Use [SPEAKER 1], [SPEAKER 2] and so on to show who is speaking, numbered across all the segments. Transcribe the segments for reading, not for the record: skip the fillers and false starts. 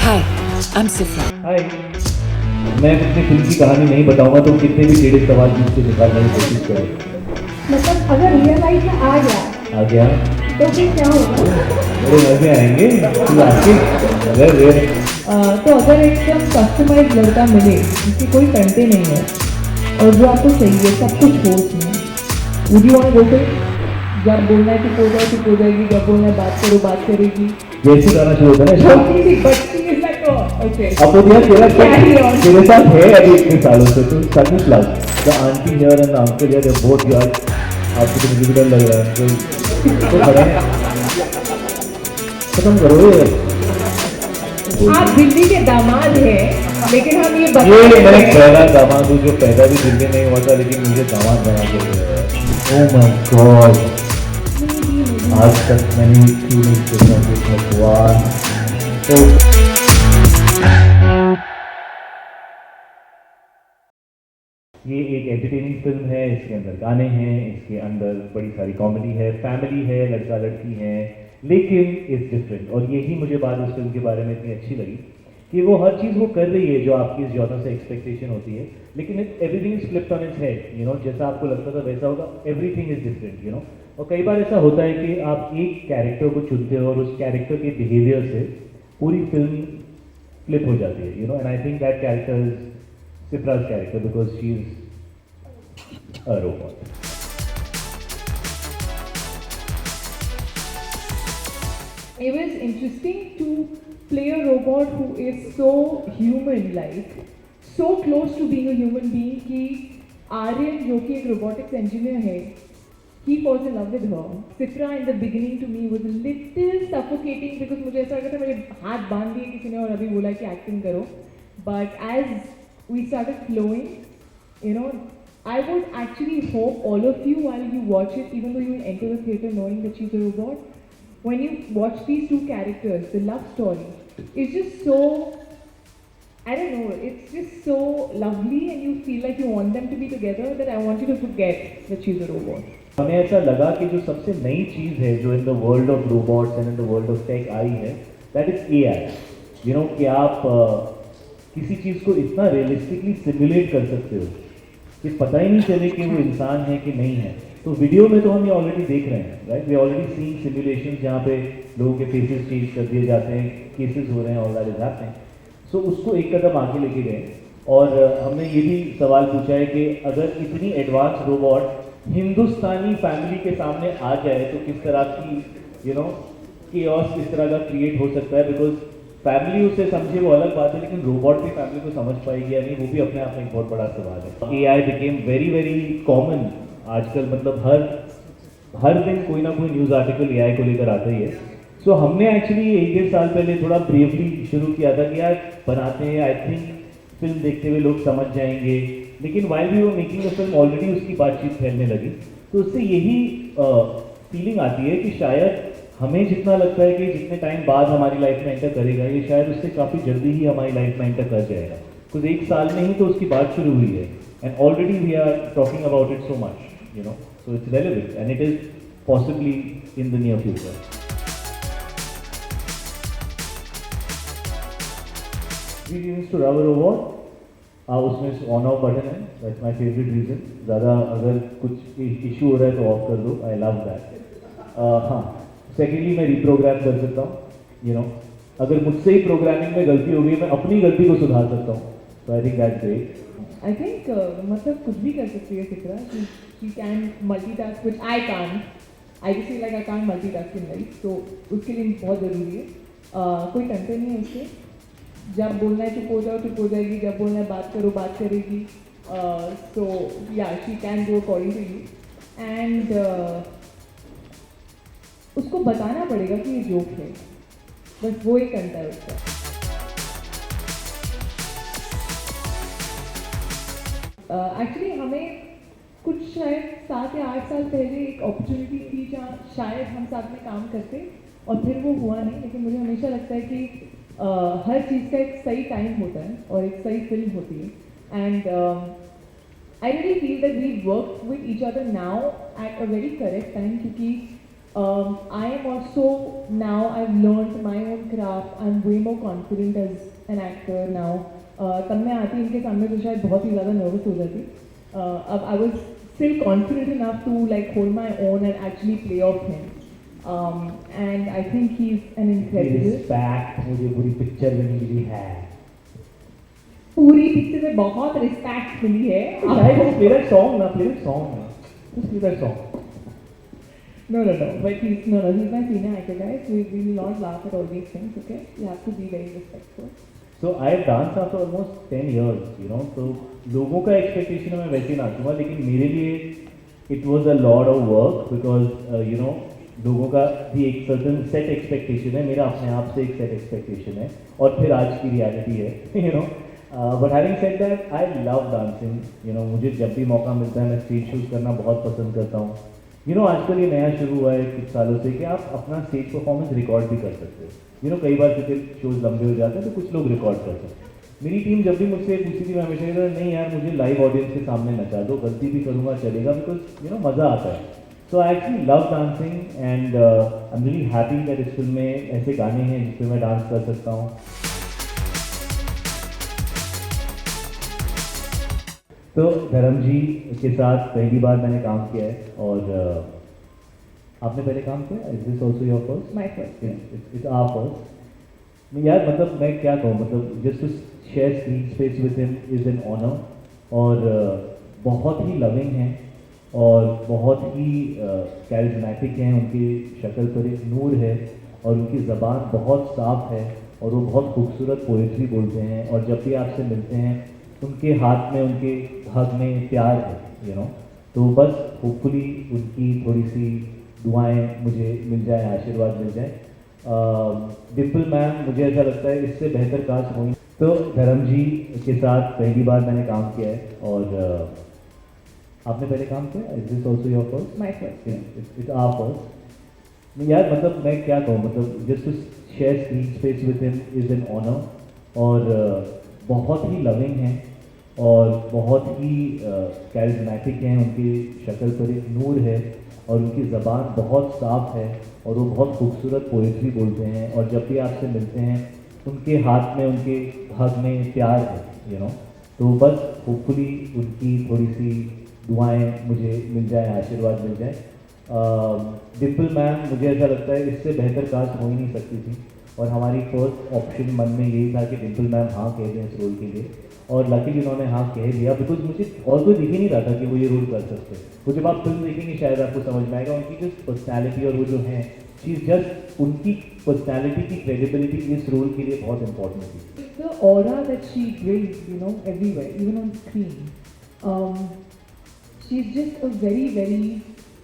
[SPEAKER 1] Hi, I'm Sifra.
[SPEAKER 2] हाय। मैं अपनी film की कहानी नहीं बताऊंगा तो कितने भी टेढ़े सवाल मुझसे निकालने की कोशिश करें।
[SPEAKER 3] मतलब अगर रियल लाइफ में आ गया
[SPEAKER 2] आ गया
[SPEAKER 3] तो फिर क्या होगा?
[SPEAKER 2] बड़े मजे आएंगे। तू आके अगर रियल
[SPEAKER 3] तो अगर एकदम कस्टमाइज लड़का मिले जिसकी कोई कंटे नहीं है और जो आपको चाहिए सब कुछ हो उसमें, would you want to go for it? जब बोलना है तो हो जाएगी, जब बोलना है बात करेगी।
[SPEAKER 2] जैसे गाना शुरू होता है ना
[SPEAKER 3] छोटी सी बच्ची is like, oh, okay.
[SPEAKER 2] अब वो दिया तेरा
[SPEAKER 3] Carry on.
[SPEAKER 2] तेरे साथ है अभी इतने सालों से तो such love the aunty here and uncle here they both यार आपको तो मुझे भी डर लग रहा है तो खड़े हैं। खत्म करो ये
[SPEAKER 3] आप दिल्ली के दामाद हैं लेकिन हम ये
[SPEAKER 2] ये मेरा पहला दामाद हूँ जो पैदा भी दिल्ली नहीं हुआ था लेकिन मुझे दामाद बना के दिया है। ओह माय गॉड आज तक मैंने क्यों नहीं सोचा कि भगवान तो ये एक एंटरटेनिंग फिल्म है। इसके अंदर गाने हैं, इसके अंदर बड़ी सारी कॉमेडी है, फैमिली है, लड़का लड़की है, लेकिन इट्स डिफरेंट। और यही मुझे बात इस फिल्म के बारे में इतनी अच्छी लगी कि वो हर चीज़ वो कर रही है जो आपकी ज़्यादा से एक्सपेक्टेशन होती है, लेकिन everything is flipped on its head. You know, जैसा आपको लगता था वैसा होगा, everything is different. You know, और कई बार ऐसा होता है कि आप एक कैरेक्टर को चुनते हो और उस कैरेक्टर के बिहेवियर से पूरी फिल्म फ्लिप हो जाती है। You know, and I think that character is Sipra's character because she is a robot.
[SPEAKER 3] It was interesting to play a robot who is so human-like, so close to being a human being कि आर्यन जो कि एक robotics engineer है, he falls in love with her. Sifra in the beginning to me was a little suffocating because मुझे ऐसा लगा था मेरे हाथ बांध दिए किसी ने और अभी बोला कि acting करो. But as we started flowing, you know, I would actually hope all of you while you watch it, even though you will enter the theatre knowing that she's a robot, when you watch these two characters, the love story, it's just so, I don't know, it's just so lovely and you feel like you want them to be together that I want you to forget that she's a robot.
[SPEAKER 2] हमें ऐसा लगा कि जो सबसे नई चीज़ है जो in the world of robots and in the world of tech आई है, that is AI. You know, कि आप किसी चीज़ को इतना रियलिस्टिकली सिमुलेट कर सकते हो कि पता ही नहीं चले कि वो इंसान है कि नहीं है। तो वीडियो में तो हम ये ऑलरेडी देख रहे हैं, right? We already seen simulation जहाँ पे लोगों के फेसेस चेंज कर दिए जाते हैं, केसेस हो रहे हैं, ऑल दैट इज हैपनिंग। सो उसको एक कदम आगे लेके गए और हमने ये भी सवाल पूछा है कि अगर इतनी एडवांस रोबोट हिंदुस्तानी फैमिली के सामने आ जाए तो किस तरह की यू नो केओस किस तरह का क्रिएट हो सकता है। बिकॉज फैमिली उसे समझे वो अलग बात है, लेकिन रोबोट भी फैमिली को समझ पाएगी या नहीं वो भी अपने आप में एक बहुत बड़ा सवाल है। AI became very very common आजकल, मतलब हर दिन कोई ना कोई न्यूज़ आर्टिकल एआई को लेकर आता ही है। सो हमने एक्चुअली 1-1.5 साल पहले थोड़ा ब्रेवली शुरू किया था कि यार बनाते हैं, आई थिंक फिल्म देखते हुए लोग समझ जाएंगे, लेकिन while we were making the film already उसकी बातचीत फैलने लगी। तो उससे यही फीलिंग आती है कि शायद हमें जितना लगता है कि जितने टाइम बाद हमारी लाइफ में एंटर करेगा, ये शायद उससे काफ़ी जल्दी ही हमारी लाइफ में एंटर कर जाएगा। कुछ 1 साल में ही तो उसकी बात शुरू हुई है and already we are talking about it so much, you know, so it's relevant and it is possibly in the near future. We too rub robot, उसमें ऑन ऑफ बटन है, दैट्स माई फेवरेट रीज़न। ज़्यादा अगर कुछ issue हो रहा है तो of कर दो, आई लव दैट। हाँ, सेकेंडली मैं रिप्रोग्राम कर सकता हूँ। यू नो, अगर मुझसे ही प्रोग्रामिंग में गलती हो गई मैं अपनी गलती को सुधार सकता हूँ। तो I think that's great.
[SPEAKER 3] I think मतलब कुछ भी कर सकती है Sikra, she can multitask which I can't. I just feel like I can't multitask in life, तो उसके लिए बहुत ज़रूरी है। कोई कंटेंट नहीं है उसके, जब बोलना है चुप हो जाएगी, जब बोलना है बात करेगी। सो या she can go according to you एंड उसको बताना पड़ेगा कि ये जोक है, बस वो एक करता है उसका। एक्चुअली हमें कुछ शायद 7 या 8 साल पहले एक अपॉर्चुनिटी थी जहाँ शायद हम साथ में काम करते और फिर वो हुआ नहीं, लेकिन मुझे हमेशा लगता है कि हर चीज़ का एक सही टाइम होता है और एक सही फिल्म होती है। And I really feel that we work with each other now at a very correct time, क्योंकि I am also now I've learned my own craft. I'm way more confident as an actor now. तब मैं आती इनके सामने तो शायद बहुत ही ज़्यादा नर्वस हो जाती. अब I was still confident enough to like hold my own and actually play off him. And I think he's an incredible.
[SPEAKER 2] Respect मुझे पूरी पिक्चर में मिली है.
[SPEAKER 3] पूरी पिक्चर में बहुत रिस्पेक्ट मिली है.
[SPEAKER 2] Just play that song ना, play that song ना. Just play that song.
[SPEAKER 3] No. But he's my senior actor, guys. We will not laugh at all these things, okay? You have to be very respectful.
[SPEAKER 2] So I have danced after almost 10 years, you know. तो लोगों का expectation मैं वैसे ही नाचूंगा, लेकिन मेरे लिए it was a lot of work because you know लोगों का भी एक certain set expectation है, मेरा अपने आप से एक set expectation है, और फिर आज की reality है, you know. But having said that, I love dancing, you know. मुझे जब भी मौका मिलता है मैं stage shows करना बहुत पसंद करता हूँ. You know, आजकल ये नया शुरू हुआ है कुछ सालों से कि आप अपना स्टेज परफॉर्मेंस रिकॉर्ड भी कर सकते हो. You know, कई बार क्रिकेट शोज लंबे हो जाते हैं तो कुछ लोग रिकॉर्ड करते हैं. मेरी टीम जब भी मुझसे पूछती थी मैं हमेशा कहता नहीं यार मुझे लाइव ऑडियंस के सामने नचा दो, गलती भी करूँगा चलेगा, बिकॉज यू नो मज़ा आता है. So I actually love dancing and I am really happy that इस फिल्म में ऐसे गाने हैं जिसपे मैं डांस कर सकता हूँ. तो धर्म जी के साथ पहली बार मैंने काम किया है, और आपने पहले काम किया? Is this also your first?
[SPEAKER 3] My first.
[SPEAKER 2] It's our first. यार मतलब मैं क्या कहूँ, मतलब just to share screen space with him is an honour. और बहुत ही लविंग हैं और बहुत ही कैरिज्मेटिक हैं. उनकी शक्ल पर एक नूर है और उनकी ज़बान बहुत साफ है और वो बहुत खूबसूरत पोएट्री बोलते हैं. और जब भी आपसे मिलते हैं उनके हाथ में उनके हक में प्यार है, यू नो. तो बस होपफुली उनकी थोड़ी सी दुआएं मुझे मिल जाए, आशीर्वाद मिल जाए. डिम्पल मैम, मुझे ऐसा लगता है इससे बेहतर कास्ट हुई. तो धर्म जी के साथ पहली बार मैंने काम किया है, और आपने पहले काम किया? Is this also your first?
[SPEAKER 3] My first.
[SPEAKER 2] It's our first. यार मतलब मैं क्या कहूँ, मतलब just to share screen space with him is an honour. और बहुत ही लविंग हैं और बहुत ही कैरिज्मेटिक हैं. उनकी शक्ल पर एक नूर है और उनकी ज़बान बहुत साफ है और वो बहुत खूबसूरत पोएट्री बोलते हैं. और जब भी आपसे मिलते हैं उनके हाथ में उनके हक में प्यार है, यू नो. तो बस होपफुली उनकी थोड़ी सी दुआएं मुझे मिल जाए, आशीर्वाद मिल जाए. डिम्पल मैम, मुझे ऐसा लगता है इससे बेहतर कास्ट हो ही नहीं सकती थी, और हमारी फर्स्ट ऑप्शन मन में यही था कि डिम्पल मैम हाँ कह दें इस रोल के लिए. और लकीली उन्होंने हाँ कह दिया, बिकॉज मुझे और कोई दिख ही नहीं रहा था कि वो ये रोल कर सकते. तो जब आप फिल्म देखेंगे शायद आपको समझ में आएगा उनकी जो पर्सनैलिटी और वो जो है चीज़, जस्ट उनकी पर्सनैलिटी की क्रेडिबिलिटी इस रोल के लिए बहुत इंपॉर्टेंट थी.
[SPEAKER 3] The aura that she brings, you know, everywhere, even on screen. She's just a very, very,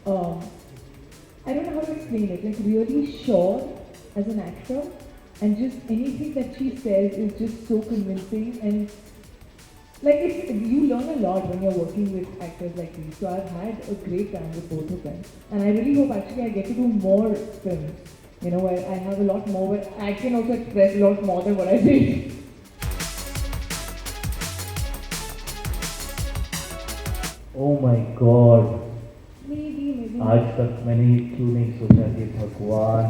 [SPEAKER 3] I don't know how to explain it, like really sure as an actor, and just anything that she says is just so convincing, and like you learn a lot when you're working with actors like these. So I've had a great time with both of them, and I really hope actually I get to do more films, you know, where I have a lot more, where I can also express a lot more than what I did.
[SPEAKER 2] Oh my God,
[SPEAKER 3] Maybe.
[SPEAKER 2] आज तक मैंने ये क्यों नहीं सोचा कि भगवान,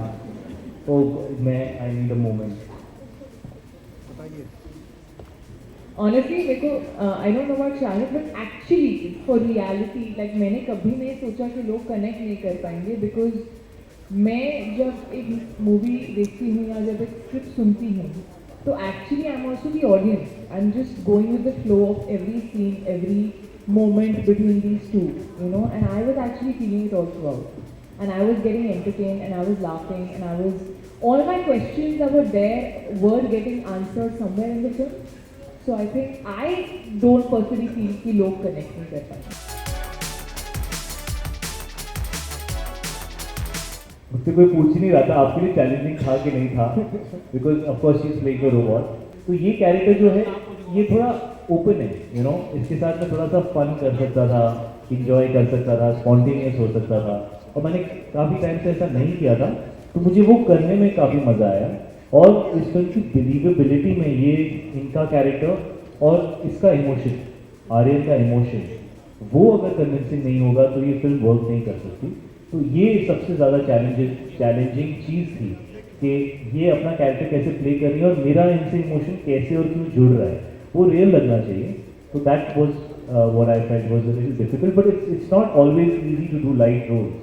[SPEAKER 2] ओ मैं I need a moment.
[SPEAKER 3] Honestly, मेरे को I don't know about Charlotte, but actually for reality, like मैंने कभी नहीं सोचा कि लोग कनेक्ट नहीं कर पाएंगे, because मैं जब एक मूवी देखती हूँ या जब एक स्क्रिप्ट सुनती हूँ, तो actually I'm also the audience. I'm just going with the flow of every scene, every moment between these two, you know, and I was actually feeling it all throughout. And I was getting entertained, and I was laughing, and I was, all my questions that were there were getting answered somewhere in the film. So I think I don't personally feel कि लोग connect नहीं कर पाए.
[SPEAKER 2] मुझसे कोई पूछ ही नहीं रहा था आपके लिए चैलेंजिंग था कि नहीं था, because of course she is playing a robot. तो ये कैरेक्टर जो है ये थोड़ा ओपन है, यू नो. इसके साथ मैं थोड़ा सा फन कर सकता था, इंजॉय कर सकता था, स्पॉन्टेनियस हो सकता था, और मैंने काफ़ी टाइम से ऐसा नहीं किया था. तो मुझे वो करने में काफ़ी मज़ा आया. और इस फिल्म की बिलीवेबिलिटी में ये इनका कैरेक्टर और इसका इमोशन, आर्यन का इमोशन, वो अगर कन्विंसिंग नहीं होगा तो ये फिल्म वर्क नहीं कर सकती. तो ये सबसे ज़्यादा चैलेंजिंग चीज़ थी कि ये अपना कैरेक्टर कैसे प्ले कर रही है और मेरा इनसे इमोशन कैसे और क्यों जुड़ रहा है, वो रियल लगना चाहिए. तो that was what I felt was a little difficult, but it's not always easy to do light roles,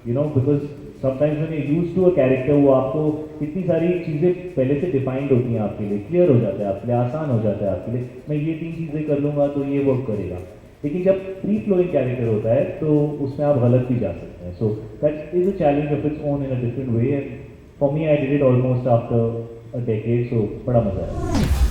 [SPEAKER 2] you know, because sometimes when you're used to a character, वो आपको इतनी सारी चीज़ें पहले से डिफाइंड होती हैं आपके लिए, क्लियर हो जाता है आपके लिए, आसान हो जाता है आपके लिए, मैं ये 3 चीज़ें कर लूँगा तो ये वर्क करेगा. लेकिन जब फ्री फ्लोइंग कैरेक्टर होता है तो उसमें आप गलत भी जा सकते हैं. So that is a challenge of its own in a different way, and for me I did it almost after a decade, so बड़ा मजा आया.